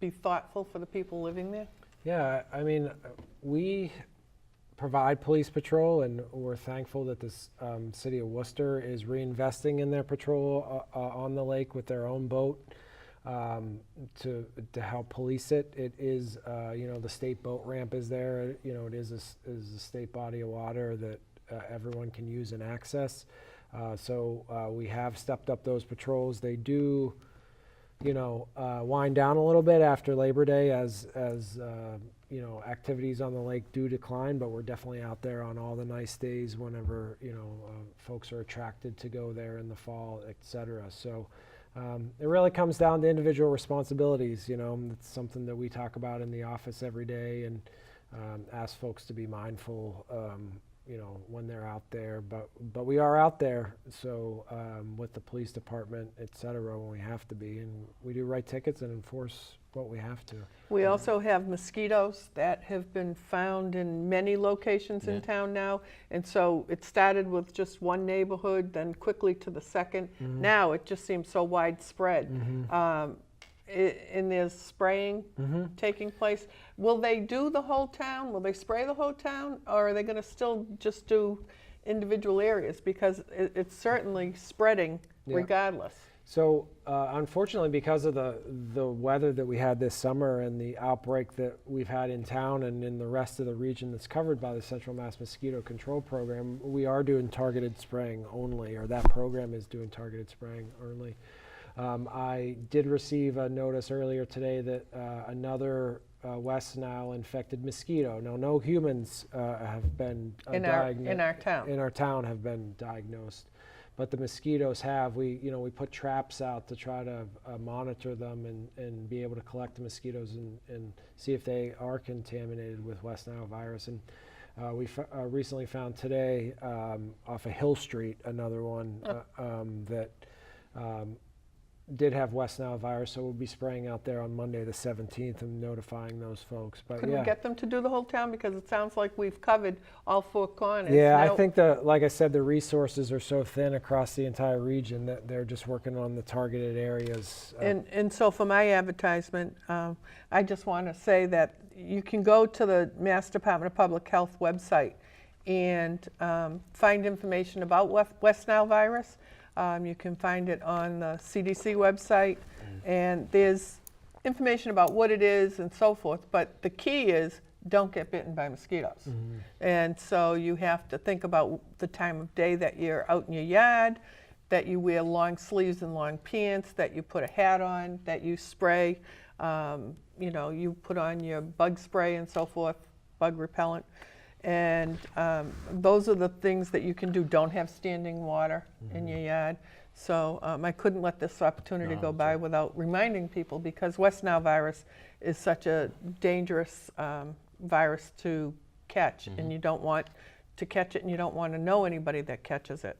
be thoughtful for the people living there? Yeah, I mean, we provide police patrol, and we're thankful that the city of Worcester is reinvesting in their patrol on the lake with their own boat to help police it. It is, the state boat ramp is there. It is a state body of water that everyone can use and access. So we have stepped up those patrols. They do, wind down a little bit after Labor Day as activities on the lake do decline, but we're definitely out there on all the nice days whenever, folks are attracted to go there in the fall, et cetera. So it really comes down to individual responsibilities. It's something that we talk about in the office every day, and ask folks to be mindful, when they're out there. But we are out there, so with the police department, et cetera, when we have to be, and we do write tickets and enforce what we have to. We also have mosquitoes that have been found in many locations in town now, and so it started with just one neighborhood, then quickly to the second. Now it just seems so widespread. And there's spraying taking place. Will they do the whole town? Will they spray the whole town, or are they going to still just do individual areas? Because it's certainly spreading regardless. So unfortunately, because of the weather that we had this summer and the outbreak that we've had in town and in the rest of the region that's covered by the Central Mass Mosquito Control Program, we are doing targeted spraying only, or that program is doing targeted spraying only. I did receive a notice earlier today that another West Nile infected mosquito. Now, no humans have been in our town. In our town have been diagnosed, but the mosquitoes have. We put traps out to try to monitor them and be able to collect the mosquitoes and see if they are contaminated with West Nile virus. And we recently found today off of Hill Street another one that did have West Nile virus, so we'll be spraying out there on Monday the 17th and notifying those folks. But Couldn't we get them to do the whole town, because it sounds like we've covered all four corners? Yeah, I think like I said, the resources are so thin across the entire region that they're just working on the targeted areas. And so for my advertisement, I just want to say that you can go to the Mass Department of Public Health website and find information about West Nile virus. You can find it on the CDC website, and there's information about what it is and so forth, but the key is don't get bitten by mosquitoes. And so you have to think about the time of day that you're out in your yard, that you wear long sleeves and long pants, that you put a hat on, that you spray, you know, you put on your bug spray and so forth, bug repellent. And those are the things that you can do. Don't have standing water in your yard. So I couldn't let this opportunity go by without reminding people, because West Nile virus is such a dangerous virus to catch, and you don't want to catch it, and you don't want to know anybody that catches it.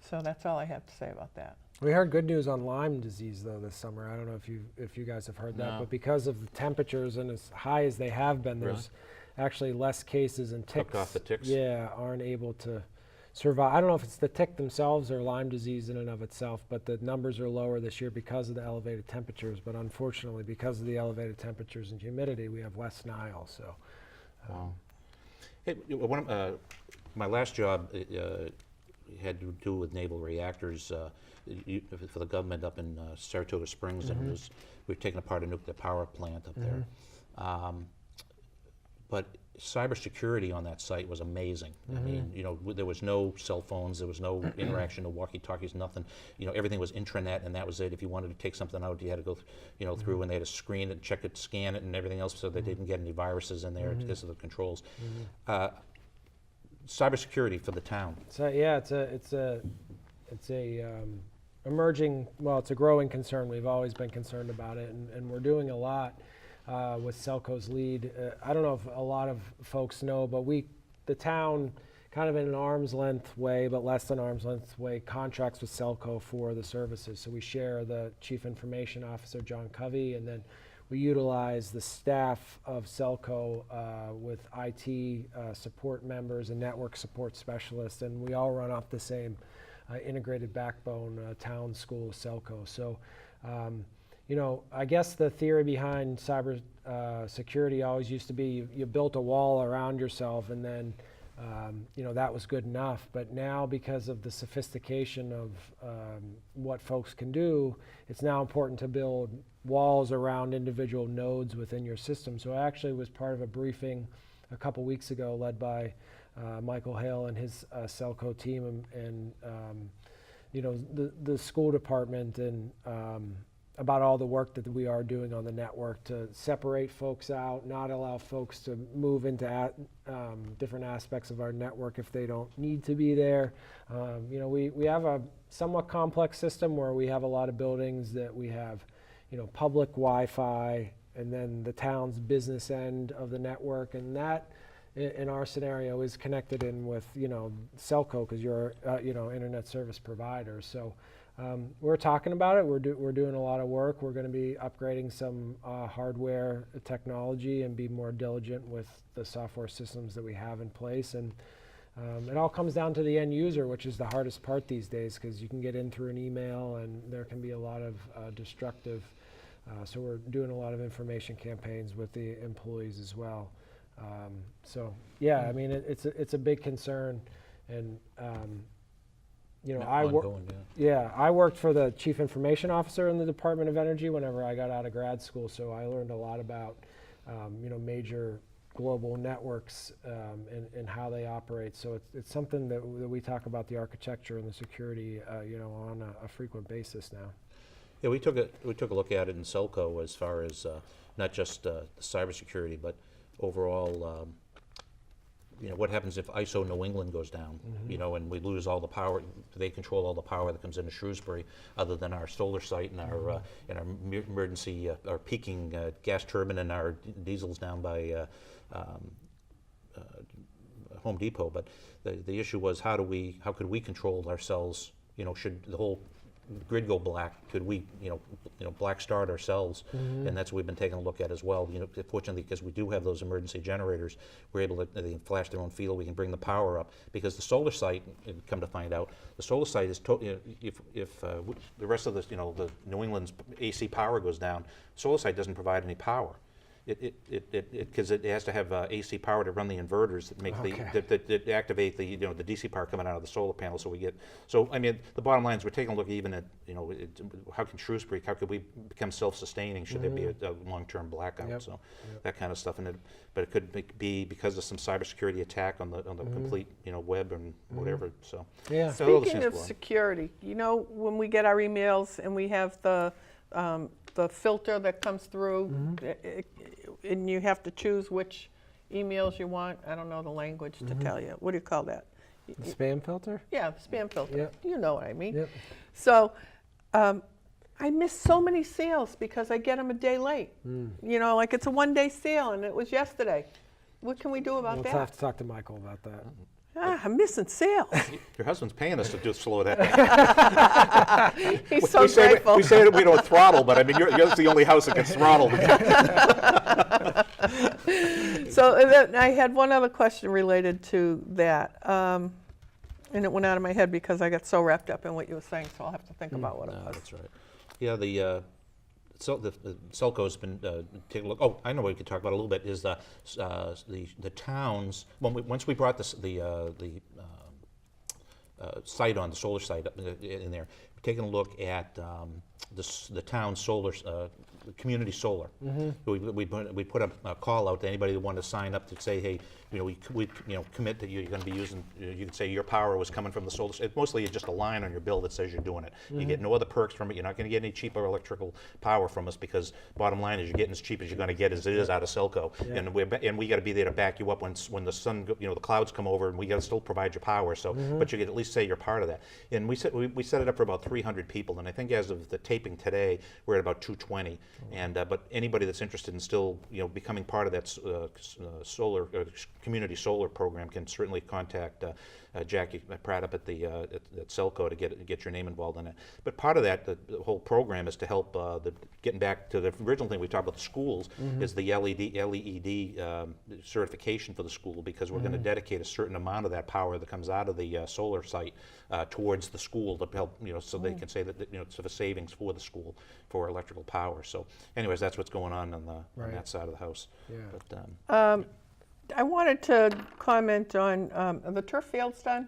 So that's all I have to say about that. We heard good news on Lyme disease though this summer. I don't know if you guys have heard that, but because of the temperatures and as high as they have been, there's actually less cases, and ticks, Took off the ticks? yeah, aren't able to survive. I don't know if it's the tick themselves or Lyme disease in and of itself, but the numbers are lower this year because of the elevated temperatures. But unfortunately, because of the elevated temperatures and humidity, we have West Nile. So, Hey, my last job had to do with naval reactors for the government up in Saratoga Springs, and we were taking apart a nuclear power plant up there. But cybersecurity on that site was amazing. I mean, you know, there was no cell phones, there was no interaction, no walkie-talkies, nothing. You know, everything was intranet, and that was it. If you wanted to take something out, you had to go, you know, through, and they had to screen it, check it, scan it, and everything else, so they didn't get any viruses in there because of the controls. Cybersecurity for the town. so yeah, it's a emerging, well, it's a growing concern. We've always been concerned about it, and we're doing a lot with Selco's lead. I don't know if a lot of folks know, but the town, kind of in an arm's length way, but less than arm's length way, contracts with Selco for the services. So we share the Chief Information Officer, John Covey, and then we utilize the staff of Selco with IT support members and network support specialists, and we all run off the same integrated backbone town school, Selco. So, you know, I guess the theory behind cyber security always used to be you built a wall around yourself, and then you know, that was good enough. But now, because of the sophistication of what folks can do, it's now important to build walls around individual nodes within your system. So I actually was part of a briefing a couple weeks ago led by Michael Hale and his Selco team, and you know, the school department, and about all the work that we are doing on the network to separate folks out, not allow folks to move into different aspects of our network if they don't need to be there. You know, we have a somewhat complex system where we have a lot of buildings that we have, you know, public Wi-Fi, and then the town's business end of the network, and that in our scenario is connected in with, you know, Selco, because you're you know, internet service provider. So we're talking about it. We're doing a lot of work. We're going to be upgrading some hardware technology and be more diligent with the software systems that we have in place. And it all comes down to the end user, which is the hardest part these days, because you can get in through an email and there can be a lot of destructive. So we're doing a lot of information campaigns with the employees as well. So yeah, I mean, it's a big concern, and you know, I worked for the Chief Information Officer in the Department of Energy whenever I got out of grad school, so I learned a lot about you know, major global networks and how they operate. So it's something that we talk about, the architecture and the security, you know, on a frequent basis now. Yeah, we took a look at it in Selco as far as not just the cybersecurity, but overall, you know, what happens if ISO New England goes down, you know, and we lose all the power. They control all the power that comes into Shrewsbury, other than our solar site and our emergency, our peaking gas turbine and our diesels down by Home Depot. But the issue was, how could we control ourselves? You know, should the whole grid go black, could we, you know, black start ourselves? And that's what we've been taking a look at as well. You know, fortunately, because we do have those emergency generators, we're able to, they can flash their own field, we can bring the power up. Because the solar site, and come to find out, the solar site is, you know, if the rest of the, you know, the New England's AC power goes down, solar site doesn't provide any power. because it has to have AC power to run the inverters that make that activate the the DC power coming out of the solar panel. So I mean, the bottom line is we're taking a look even at how can Shrewsbury, how could we become self-sustaining should there be a long-term blackout? So that kind of stuff, but it could be because of some cybersecurity attack on the complete web and whatever. So Yeah. Speaking of security, when we get our emails and we have the filter that comes through, and you have to choose which emails you want. I don't know the language to tell you. What do you call that? The spam filter? Yeah, the spam filter. Yep. You know what I mean. Yep. So I miss so many sales because I get them a day late. Like it's a one-day sale and it was yesterday. What can we do about We'll that? have to talk to Michael about that. I'm missing sales. your husband's paying us to slow that down. He's so grateful. We say that we don't throttle, but I mean, you're the only house that gets throttled. So then I had one other question related to that, and it went out of my head because I got so wrapped up in what you were saying, so I'll have to think about what it was. That's right. Yeah, the Selco's been taking a look. Oh, I know what we could talk about a little bit is the towns. Once we brought the site on the solar site in there, we're taking a look at the town solar, community solar. We put a call out to anybody that wanted to sign up to say, hey, we commit that you're going to be using. You can say your power was coming from the solar. It's mostly just a line on your bill that says you're doing it. You get no other perks from it. You're not going to get any cheaper electrical power from us because bottom line is you're getting as cheap as you're going to get as it is out of Selco. And we got to be there to back you up when the sun, the clouds come over, and we got to still provide your power. So, but you can at least say you're part of that. And we set it up for about 300 people, and I think as of the taping today, we're at about 220. And but anybody that's interested in still becoming part of that solar community solar program can certainly contact Jackie Pratt up at at Selco to get your name involved in it. But part of that, the whole program is to help getting back to the original thing we talked about the schools is the LED certification for the school, because we're going to dedicate a certain amount of that power that comes out of the solar site towards the school to help so they can say that it's a savings for the school for electrical power. So anyways, that's what's going on on that side of the house. Yeah. But, I wanted to comment on the turf fields done.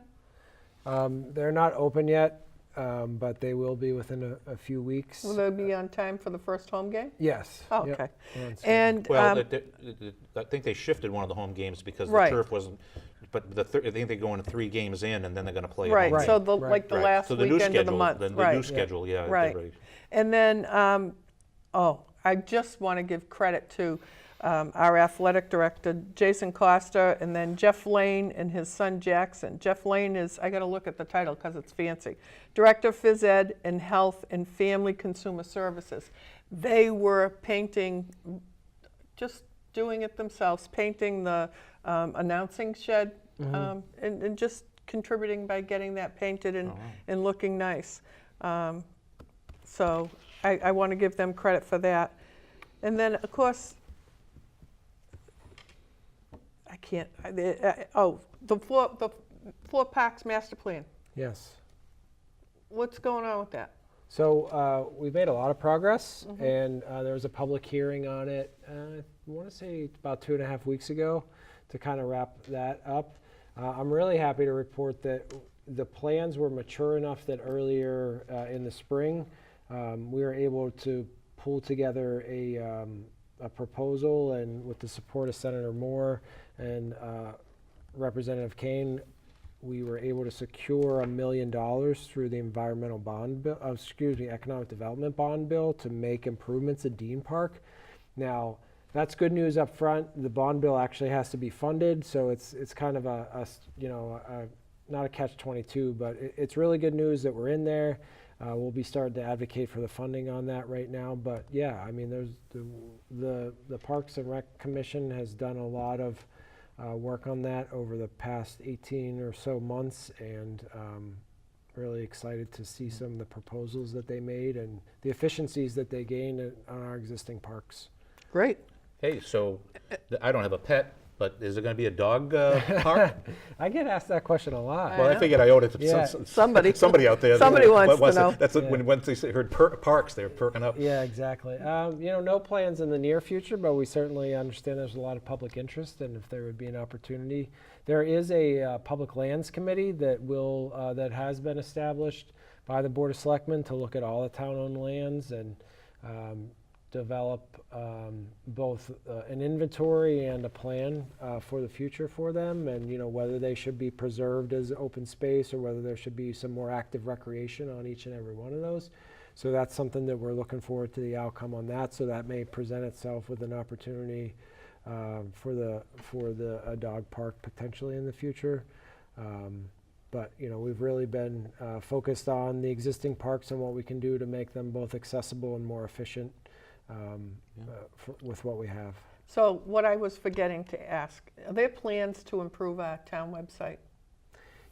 They're not open yet, but they will be within a few weeks. Will they be on time for the first home game? Yes. Oh, Yep. okay. We're on schedule. And well, I think they shifted one of the home games because the turf wasn't. But I think they're going 3 games in, and then they're going to play. right. Right. So the Right. the last So the new weekend schedule, of the month. the right. new schedule, yeah. Right. And then, I just want to give credit to our athletic director, Jason Costa, and then Jeff Lane and his son Jackson. Jeff Lane is, I got to look at the title because it's fancy, Director of Phys Ed and Health and Family Consumer Services. They were painting, just doing it themselves, painting the announcing shed and just contributing by getting that painted and looking nice. So I want to give them credit for that. And then, of course, I can't, the floor parks master plan. Yes. What's going on with that? So we've made a lot of progress, and there was a public hearing on it, I want to say about 2.5 weeks ago, to kind of wrap that up. I'm really happy to report that the plans were mature enough that earlier in the spring, we were able to pull together a proposal, and with the support of Senator Moore and Representative Kane, we were able to secure $1 million through the environmental bond bill, economic development bond bill, to make improvements at Dean Park. Now, that's good news up front. The bond bill actually has to be funded, so it's kind of not a catch-22, but it's really good news that we're in there. We'll be starting to advocate for the funding on that right now. But yeah, I mean, there's the Parks and Rec Commission has done a lot of work on that over the past 18 or so months, and really excited to see some of the proposals that they made and the efficiencies that they gained on our existing parks. Great. Hey, so I don't have a pet, but is there going to be a dog park? I get asked that question a lot. Well, I figured I owed it to Yeah. Somebody. somebody out there. Somebody wants to know. That's once they heard parks, they're perking up. Yeah, exactly. No plans in the near future, but we certainly understand there's a lot of public interest, and if there would be an opportunity, there is a public lands committee that has been established by the Board of Selectmen to look at all the town-owned lands and develop both an inventory and a plan for the future for them, and whether they should be preserved as open space or whether there should be some more active recreation on each and every one of those. So that's something that we're looking forward to the outcome on that. So that may present itself with an opportunity for a dog park potentially in the future. But we've really been focused on the existing parks and what we can do to make them both accessible and more efficient with what we have. So what I was forgetting to ask, are there plans to improve our town website?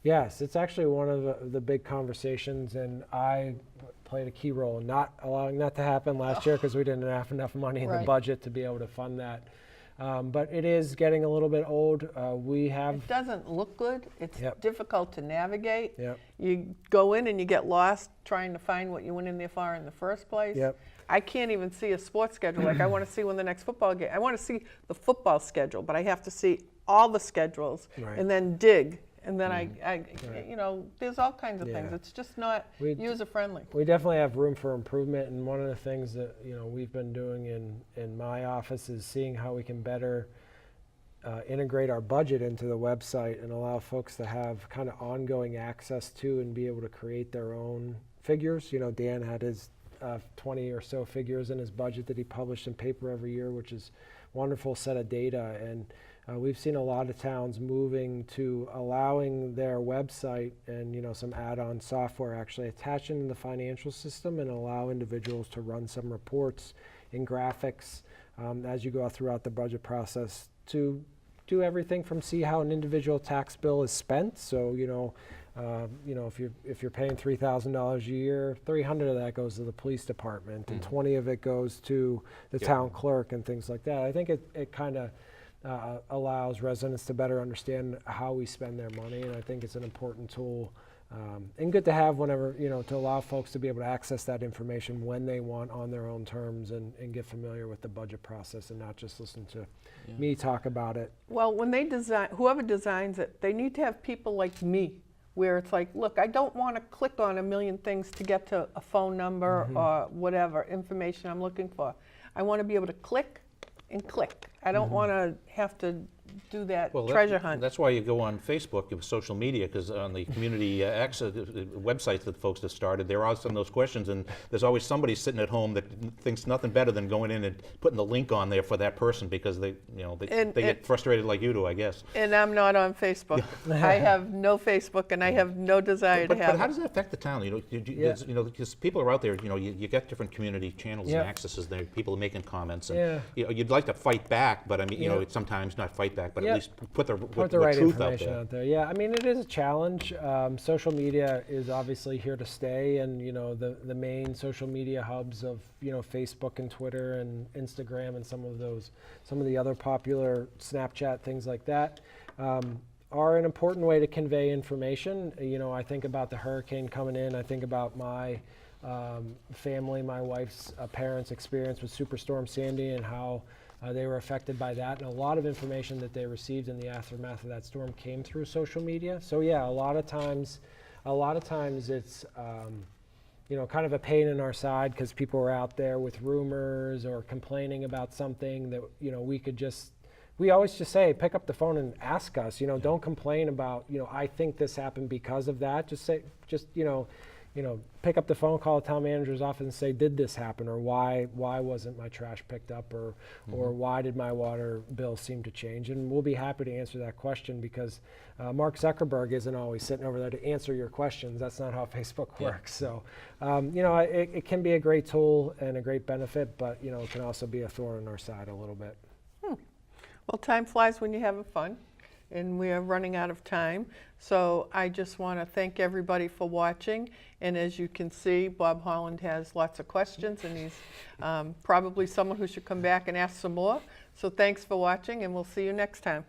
Yes, it's actually one of the big conversations, and I played a key role in not allowing that to happen last year because we didn't have enough money in the Right. budget to be able to fund that. But it is getting a little bit old. We have. It doesn't look good. It's Yep. difficult to navigate. Yep. You go in and you get lost trying to find what you went in there for in the first place. Yep. I can't even see a sports schedule. Like I want to see when the next football game. I want to see the football schedule, but I have to see all the schedules Right. and then dig. And then Right. there's all kinds of things. Yeah. It's just not We- user friendly. We definitely have room for improvement, and one of the things that we've been doing in my office is seeing how we can better integrate our budget into the website and allow folks to have kind of ongoing access to and be able to create their own figures. Dan had his 20 or so figures in his budget that he published in paper every year, which is a wonderful set of data. And we've seen a lot of towns moving to allowing their website and some add-on software actually attached into the financial system and allow individuals to run some reports in graphics as you go throughout the budget process to do everything from see how an individual tax bill is spent. So if you're paying $3,000 a year, 300 of that goes to the police department, and 20 of it goes to the town clerk and things like that. I think it kind of allows residents to better understand how we spend their money, and I think it's an important tool and good to have whenever, to allow folks to be able to access that information when they want on their own terms and get familiar with the budget process and not just listen to me talk about it. Well, when they design, whoever designs it, they need to have people like me, where it's like, look, I don't want to click on a million things to get to a phone number or whatever information I'm looking for. I want to be able to click and click. I don't want to have to do that treasure hunt. That's why you go on Facebook with social media, because on the community access websites that folks have started, there are some of those questions, and there's always somebody sitting at home that thinks nothing better than going in and putting the link on there for that person because they get frustrated like you do, I guess. And I'm not on Facebook. I have no Facebook, and I have no desire to have But how it. does that affect the town? Because people are out there. You get different community channels and accesses there. People are making comments, and you'd like to fight back, but I mean, sometimes not fight back, but at least put the right truth information out there. Yeah, I mean, it is a challenge. Social media is obviously here to stay, and the main social media hubs of Facebook and Twitter and Instagram and some of the other popular Snapchat, things like that, are an important way to convey information. I think about the hurricane coming in. I think about my family, my wife's parents' experience with Superstorm Sandy and how they were affected by that, and a lot of information that they received in the aftermath of that storm came through social media. So yeah, a lot of times it's kind of a pain in our side because people are out there with rumors or complaining about something that we always just say, pick up the phone and ask us. Don't complain about I think this happened because of that. Just say pick up the phone, call the town manager's office and say, did this happen, or why wasn't my trash picked up, or why did my water bill seem to change? And we'll be happy to answer that question because Mark Zuckerberg isn't always sitting over there to answer your questions. That's not how Facebook works. So, it can be a great tool and a great benefit, but it can also be a thorn in our side a little bit. Well, time flies when you're having fun, and we are running out of time. So I just want to thank everybody for watching. And as you can see, Bob Holland has lots of questions, and he's probably someone who should come back and ask some more. So thanks for watching, and we'll see you next time.